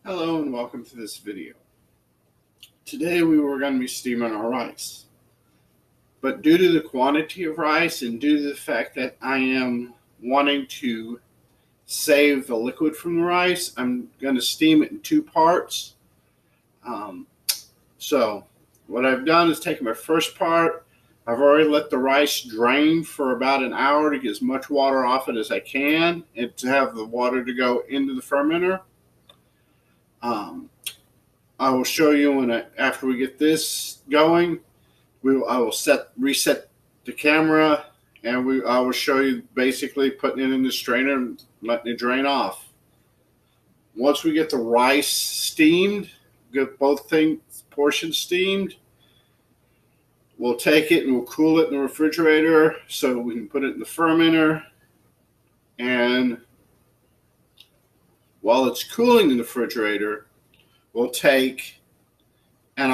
Hello and welcome to this video. Today we were going to be steaming our rice. But due to the quantity of rice and due to the fact that I am wanting to save the liquid from the rice, I'm going to steam it in two parts. So what I've done is taken my first part. I've already let the rice drain for about an hour to get as much water off it as I can and to have the water to go into the fermenter. I will show you after we get this going. I will reset the camera, and I will show you basically putting it in the strainer and letting it drain off. Once we get the rice steamed, get both portions steamed, we'll take it and we'll cool it in the refrigerator so we can put it in the fermenter. And while it's cooling in the refrigerator, we'll take and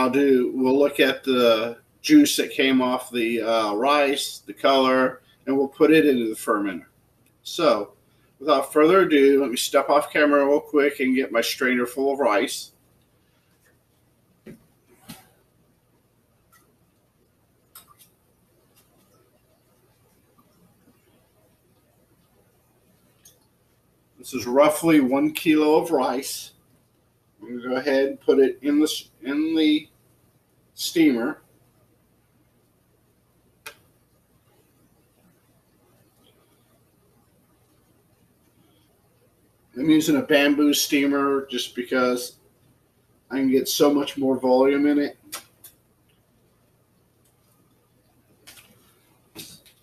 we'll look at the juice that came off the rice, the color, and we'll put it into the fermenter. So without further ado, let me step off camera real quick and get my strainer full of rice. This is roughly 1 kilo of rice. I'm going to go ahead and put it in the steamer. I'm using a bamboo steamer just because I can get so much more volume in it.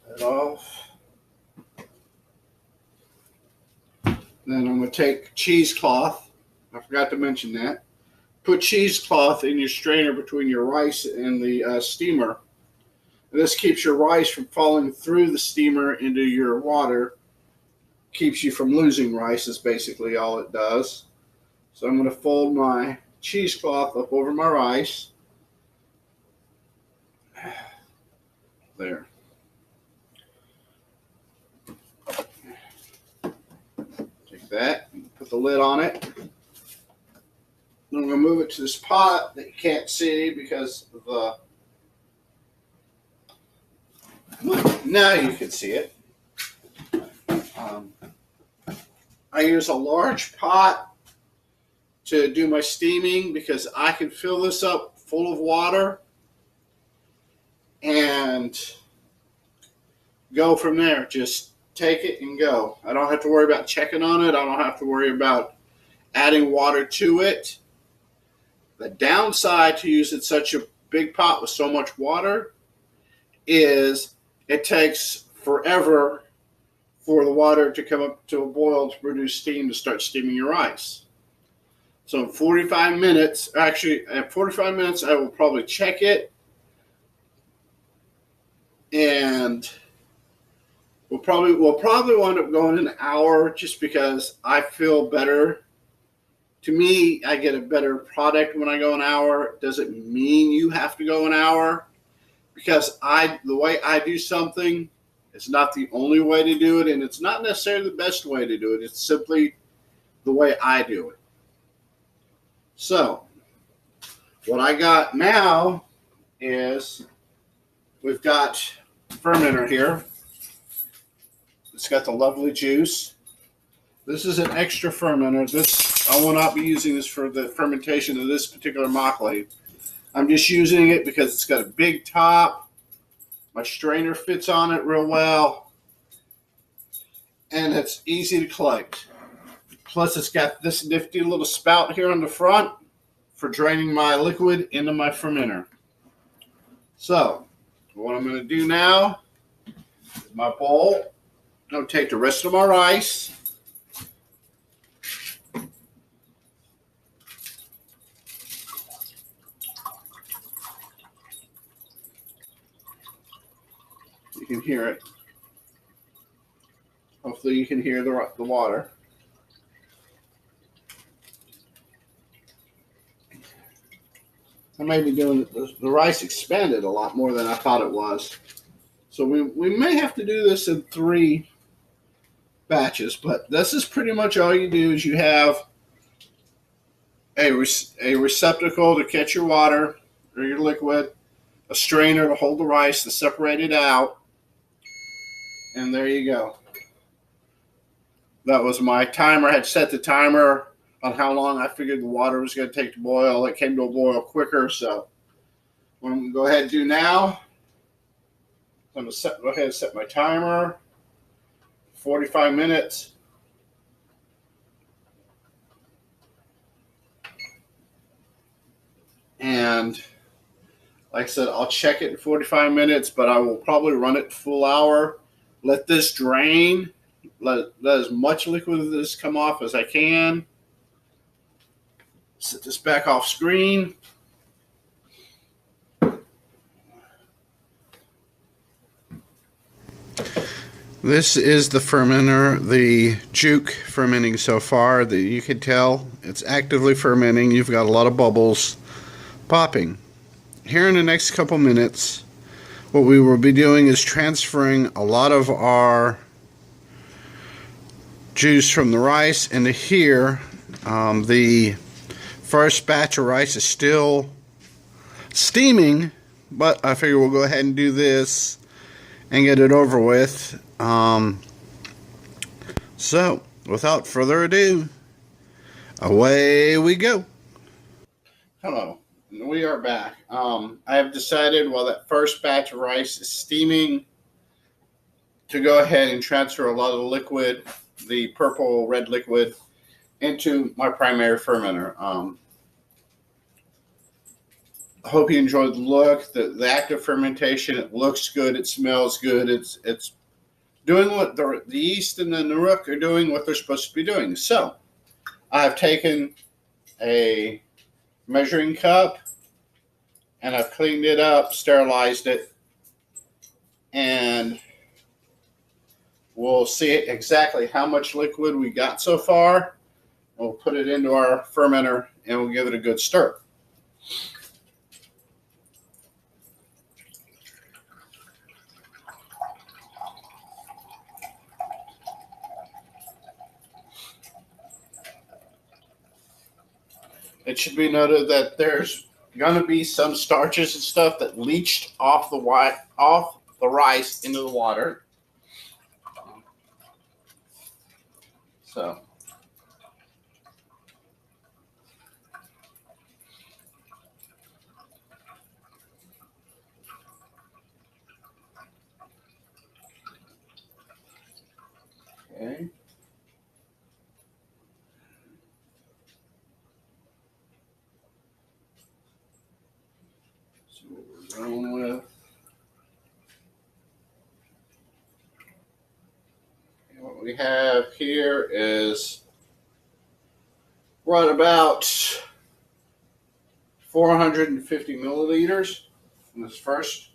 That off. Then I'm going to take cheesecloth. I forgot to mention that. Put cheesecloth in your strainer between your rice and the steamer. This keeps your rice from falling through the steamer into your water. Keeps you from losing rice is basically all it does. So I'm going to fold my cheesecloth up over my rice. There. Take that and put the lid on it. I'm going to move it to this pot that you can't see because of the... Now you can see it. I use a large pot to do my steaming because I can fill this up full of water and go from there. Just take it and go. I don't have to worry about checking on it. I don't have to worry about adding water to it. The downside to using such a big pot with so much water is it takes forever for the water to come up to a boil to produce steam to start steaming your rice. So in 45 minutes, actually at 45 minutes, I will probably check it, and we'll probably wind up going an hour just because I feel better. To me, I get a better product when I go an hour. It doesn't mean you have to go an hour because the way I do something, it's not the only way to do it, and it's not necessarily the best way to do it. It's simply the way I do it. So, what I got now is we've got fermenter here. It's got the lovely juice. This is an extra fermenter. I will not be using this for the fermentation of this particular Makgeolli. I'm just using it because it's got a big top. My strainer fits on it real well, and it's easy to collect. Plus, it's got this nifty little spout here on the front for draining my liquid into my fermenter. So, what I'm going to do now is my bowl. I'm going to take the rest of my rice. You can hear it. Hopefully you can hear the water. I may be doing the rice expanded a lot more than I thought it was. So we may have to do this in 3 batches, but this is pretty much all you do is you have a receptacle to catch your water or your liquid, a strainer to hold the rice to separate it out, and there you go. That was my timer. I had set the timer on how long I figured the water was going to take to boil. It came to a boil quicker, so what I'm going to go ahead and do now, I'm going to go ahead and set my timer, 45 minutes. And like I said, I'll check it in 45 minutes, but I will probably run it full hour. Let this drain. Let as much liquid of this come off as I can. Set this back off screen. This is the fermenter, the Juke fermenting so far. That you can tell it's actively fermenting. You've got a lot of bubbles popping. Here in the next couple minutes, what we will be doing is transferring a lot of our juice from the rice into here. The first batch of rice is still steaming, but I figure we'll go ahead and do this and get it over with. So, without further ado, away we go. Hello, we are back. I have decided while that first batch of rice is steaming to go ahead and transfer a lot of the liquid, the purple red liquid, into my primary fermenter. I hope you enjoyed the look, the active fermentation. It looks good, it smells good, it's doing what the yeast and the Narook are doing what they're supposed to be doing. So I've taken a measuring cup and I've cleaned it up, sterilized it, and we'll see exactly how much liquid we got so far. We'll put it into our fermenter and we'll give it a good stir. It should be noted that there's going to be some starches and stuff that leached off the rice into the water. So okay. So what we're going with. And what we have here is we're at about 450 milliliters in this first.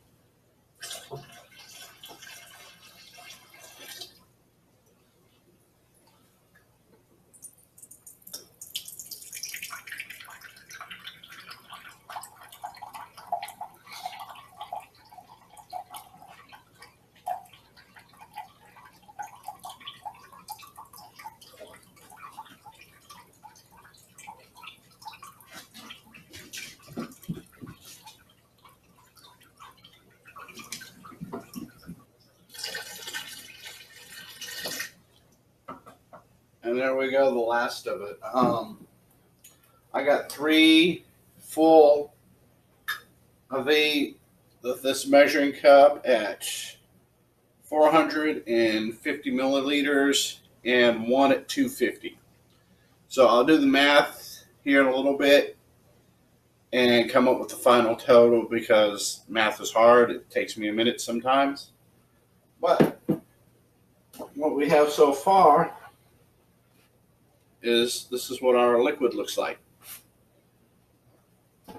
And there we go, the last of it. I got 3 full of this measuring cup at 450 milliliters and 1 at 250. So I'll do the math here in a little bit and come up with the final total because math is hard. It takes me a minute sometimes. But what we have so far is this is what our liquid looks like. And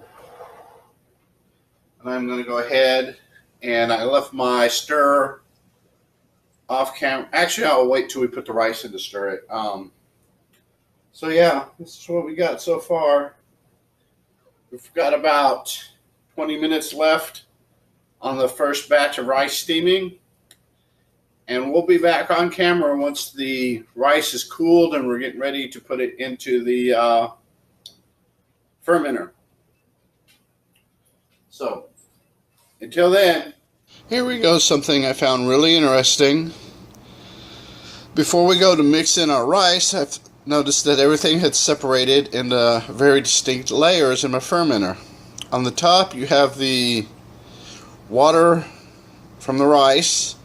I'm going to go ahead and I left my stir off camera. Actually, I'll wait till we put the rice in to stir it. So yeah, this is what we got so far. We've got about 20 minutes left on the first batch of rice steaming. And we'll be back on camera once the rice is cooled and we're getting ready to put it into the fermenter. So until then, here we go, something I found really interesting. Before we go to mix in our rice, I've noticed that everything had separated into very distinct layers in my fermenter. On the top you have the water from the rice.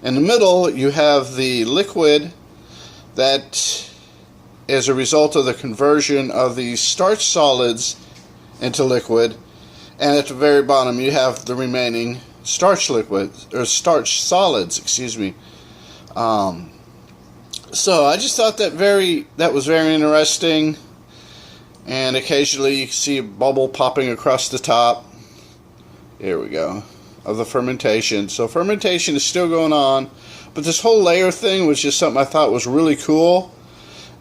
In the middle you have the liquid that is a result of the conversion of the starch solids into liquid. And at the very bottom you have the remaining starch liquid, or starch solids, excuse me. So I just thought that was very interesting, and occasionally you can see a bubble popping across the top. Here we go, of the fermentation. So fermentation is still going on, but this whole layer thing was just something I thought was really cool,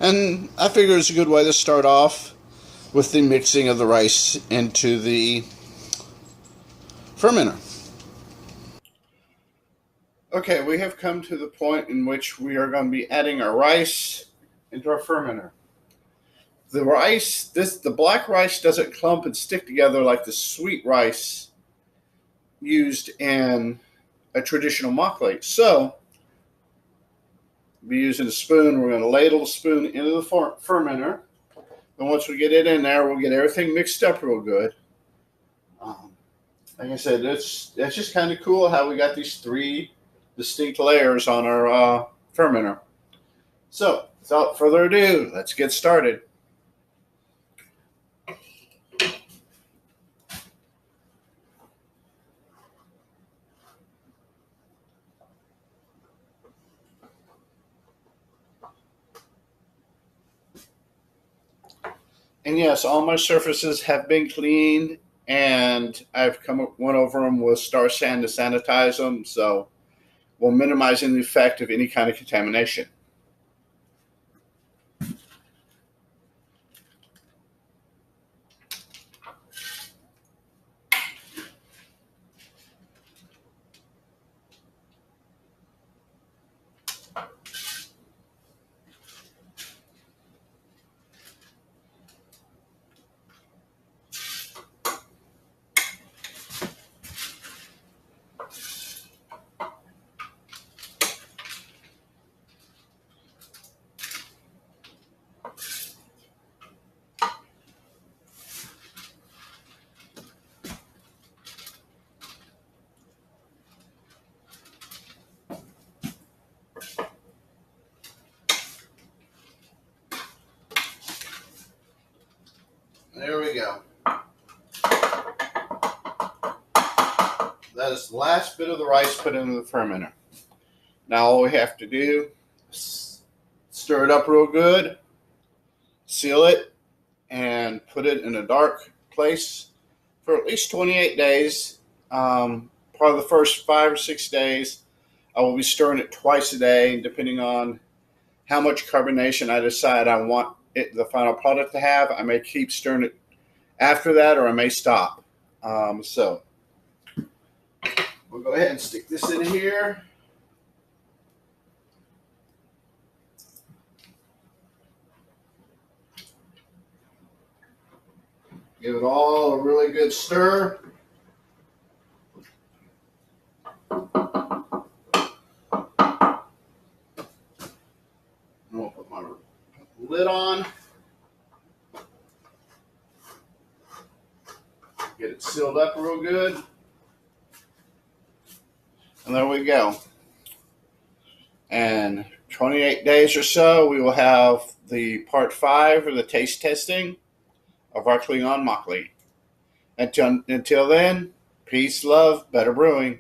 and I figured it's a good way to start off with the mixing of the rice into the fermenter. Okay, we have come to the point in which we are going to be adding our rice into our fermenter. The rice, the black rice doesn't clump and stick together like the sweet rice used in a traditional makgeolli. So, we'll be using a spoon. We're going to ladle the spoon into the fermenter. And once we get it in there, we'll get everything mixed up real good. Like I said, that's just kind of cool how we got these three distinct layers on our fermenter. So, without further ado, let's get started. And yes, all my surfaces have been cleaned, and I've went over them with Star San to sanitize them, so we're minimizing the effect of any kind of contamination. There we go. That is the last bit of the rice put into the fermenter. Now all we have to do is stir it up real good, seal it, and put it in a dark place for at least 28 days. Probably the first 5 or 6 days, I will be stirring it twice a day, depending on how much carbonation I decide I want the final product to have. I may keep stirring it after that, or I may stop. So we'll go ahead and stick this in here. Give it all a really good stir. And we'll put my lid on. Get it sealed up real good. And there we go. And 28 days or so, we will have the part 5 or the taste testing of our Klingon makgeolli. Until then, peace, love, better brewing.